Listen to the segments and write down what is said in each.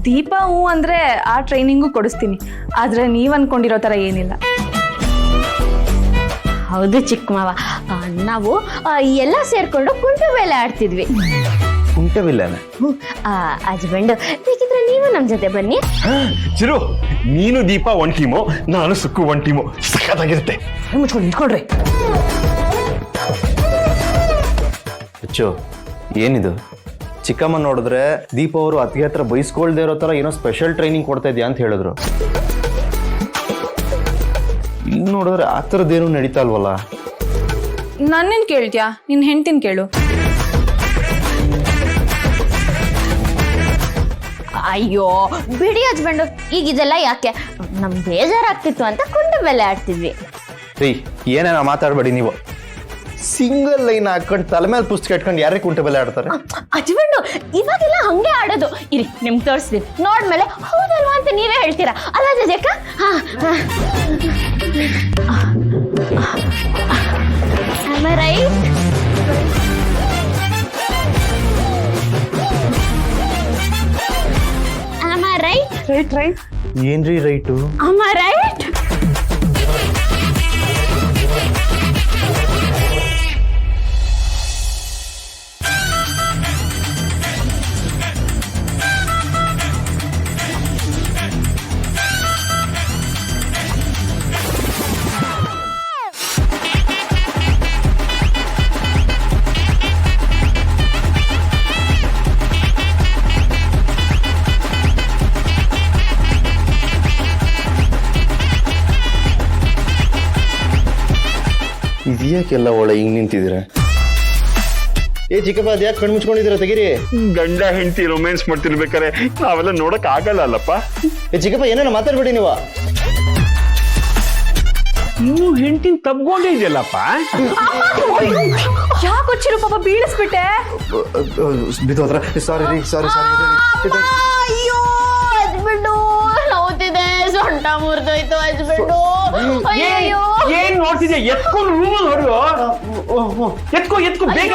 ದೀಪ ಹೂ ಅಂದ್ರೆ ಆ ಟ್ರೈನಿಂಗು ಕೊಡಿಸ್ತೀನಿ, ಆದ್ರೆ ನೀವ್ ಅನ್ಕೊಂಡಿರೋ ತರ ಏನಿಲ್ಲ. ಹೌದು ಚಿಕ್ಕ ಮಾವ, ನಾವು ಎಲ್ಲ ಸೇರ್ಕೊಂಡು ಕುಂಟೆ ಬೇಲೆ ಆಡ್ತಿದ್ವಿ. ಕುಂಟೆಬಿಲ್ಲೆನ? ಹಸ್ಬೆಂಡ್ ಬೇಕಿದ್ರೆ ನೀವು ನಮ್ ಜೊತೆ ಬನ್ನಿ. ಚಿರು, ನೀನು ದೀಪ ಒಂದ್ ಟೀಮು, ನಾನು ಸುಕ್ಕು ಒಂದ್ ಟೀಮು. ಸಖತ್ತಾಗಿರುತ್ತೆ. ಮುಚ್ಕೊಂಡು ನಿಂತ್ಕೊಳ್ರಿ. ಹೆಚ್ಚು ಏನಿದು? ಚಿಕ್ಕಮ್ಮ ನೋಡಿದ್ರೆ ದೀಪ ಅವರು ಅತ್ತಿಗೆ ಹತ್ರ ಬೈಸ್ಕೊಳ್ದೇ ಇರೋ ತರ ಏನೋ ಸ್ಪೆಷಲ್ ಟ್ರೈನಿಂಗ್ ಕೊಡ್ತಾ ಇದೆಯಾ ಅಂತ ಹೇಳಿದ್ರು. ಇಲ್ಲಿ ನೋಡಿದ್ರೆ ಆ ಥರದ್ದೇನು ನಡೀತಾ ಇಲ್ವಲ್ಲ. ನನ್ನೇನ್ ಕೇಳ್ತ್ಯಾ? ನಿನ್ ಹೆಂಡ್ತಿನ್ ಕೇಳು. ಅಯ್ಯೋ ಬಿಡಿ ಹಸ್ಬೆಂಡ್, ಈಗ ಇದೆಲ್ಲ ಯಾಕೆ? ನಮ್ ಬೇಜಾರಾಗ್ತಿತ್ತು ಅಂತ ಕುಂಟೆ ಬೇಲೆ ಆಡ್ತಿದ್ವಿ. ರೀ, ಏನೇನ ಮಾತಾಡ್ಬೇಡಿ ನೀವು. ಸಿಂಗಲ್ ಲೈನ್ ಹಾಕೊಂಡು ತಲೆ ಮೇಲೆ ಪುಸ್ತಕ ಇಟ್ಕೊಂಡು ಯಾರೇ ಕುಂಟೆ ಬೆಲೆ ಆಡ್ತಾರೆ? ಹಸ್ಬೆಂಡ್ ಇವಾಗೆಲ್ಲ ಹಂಗೆ ಆಡೋದು. ಇರಿ ನಿಮ್ಗೆ ತೋರಿಸ್ತೀನಿ, ನೋಡ್ಮೇಲೆ ಹೌದಲ್ವಾ ಅಂತ ನೀವೇ ಹೇಳ್ತೀರಾ ಅಲ್ಲ ಜಜಕ್ಕ? Am I right? Am I right? Right. ಏನ್ರಿ ರೈಟು? Am I right? ಇದ್ಯಾಕೆಲ್ಲ ಒಳ್ಳೆ ಹಿಂಗ್ ನಿಂತಿದ್ದೀರ? ಏ ಚಿಕ್ಕಪ್ಪ, ಅದ್ಯಾಕೆ ಕಣ್ಣು ಮುಚ್ಕೊಂಡಿದ್ದೀರ? ತೆಗೀರಿ. ಗಂಡ ಹೆಂಡತಿ ರೊಮ್ಯಾನ್ಸ್ ಮಾಡ್ತಿರ್ಬೇಕಾರೆ ನಾವೆಲ್ಲ ನೋಡಕ್ ಆಗಲ್ಲ ಅಲ್ಲಪ್ಪ. ಏ ಚಿಕ್ಕಪ್ಪ, ಏನೇನ ಮಾತಾಡ್ಬೇಡಿ ನೀವು. ನೀವು ಹೆಂಡತಿನ ತಬ್ಕೊಂಡೇ ಇದೆಯಲ್ಲಪ್ಪ. ಯಾಕೆ వచ్చిರು ಪಾಪ ಬೀಳಿಸ್ಬಿಟ್ಟೆ? ಬಿದ್ದೋದ್ರ? ಸಾರಿ ರೀ, ಸಾರಿ. ಅಯ್ಯೋ ಹಸ್ಬೆಂಡು ನೋವ್ತಿದೆ, ಸೊಂಟ ಮುರಿದೋಯ್ತು ಹಸ್ಬೆಂಡು. ಅಯ್ಯೋ ಏನ್ ನೋಡ್ತಿದ್ಯಾ? ಎತ್ಕೊಂಡು ರೂಮಲ್ಲಿ ಹೊರಡು. ಎತ್ಕೋ ಬೇಗ.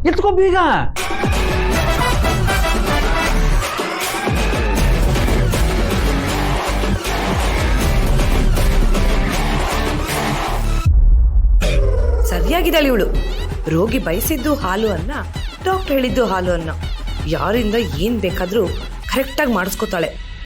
ಎತ್ಕೋ ಬೇಗ. ಸರಿಯಾಗಿದ್ದಾಳೆ ಇವಳು. ರೋಗಿ ಬಯಸಿದ್ದು ಹಾಲು ಅನ್ನ, ಡಾಕ್ಟರ್ ಹೇಳಿದ್ದು ಹಾಲು ಅನ್ನ. ಯಾರಿಂದ ಏನ್ ಬೇಕಾದ್ರೂ ಕರೆಕ್ಟಾಗಿ ಮಾಡಿಸ್ಕೊತಾಳೆ.